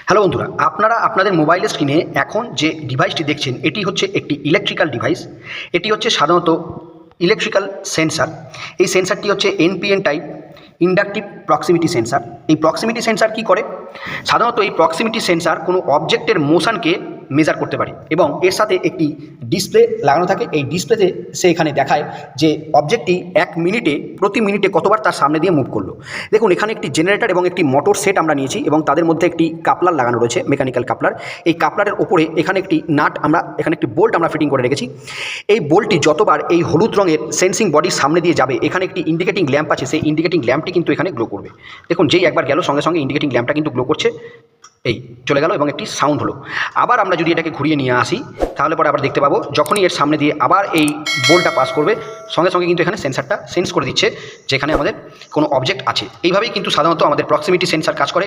Hello বন্ধুরা, আপনারা আপনাদের মোবাইলের স্ক্রিনে এখন যে ডিভাইসটি দেখছেন এটি হচ্ছে একটি ইলেকট্রিক্যাল ডিভাইস। এটি হচ্ছে সাধারণত ইলেকট্রিক্যাল সেন্সার। এই সেন্সারটি হচ্ছে NPN type inductive proximity sensor. এই প্রক্সিমিটি সেন্সার কি করে? সাধারণত এই প্রক্সিমিটি সেন্সার কোনো অবজেক্টের মোশনকে মেজার করতে পারে এবং এর সাথে একটি ডিসপ্লে লাগানো থাকে। এই ডিসপ্লেতে সে এখানে দেখায় যে অবজেক্টটি প্রতি মিনিটে কতবার তার সামনে দিয়ে মুভ করলো। দেখুন, এখানে একটি জেনারেটর এবং একটি মোটর সেট আমরা নিয়েছি এবং তাদের মধ্যে একটি কাপলার লাগানো রয়েছে, মেকানিক্যাল কাপলার। এই কাপলারের ওপরে এখানে একটি এখানে একটি বোল্ট আমরা ফিটিং করে রেখেছি। এই বোল্টটি যতবার এই হলুদ রঙের সেন্সিং বডির সামনে দিয়ে যাবে, এখানে একটি ইন্ডিকেটিং ল্যাম্প আছে, সেই ইন্ডিকেটিং ল্যাম্পটি কিন্তু এখানে গ্লো করবে। দেখুন, যেই একবার গেল সঙ্গে সঙ্গে ইন্ডিকেটিং ল্যাম্পটা কিন্তু গ্লো করছে। এই চলে গেল এবং একটি সাউন্ড হলো। আবার আমরা যদি এটাকে ঘুরিয়ে নিয়ে আসি তাহলে পরে আবার দেখতে পাবো যখনই এর সামনে দিয়ে আবার এই বোল্টটা পাস করবে সঙ্গে সঙ্গে কিন্তু এখানে সেন্সারটা সেন্স করে দিচ্ছে যেখানে আমাদের কোনো অবজেক্ট আছে। এইভাবেই কিন্তু সাধারণত আমাদের প্রক্সিমিটি সেন্সার কাজ করে।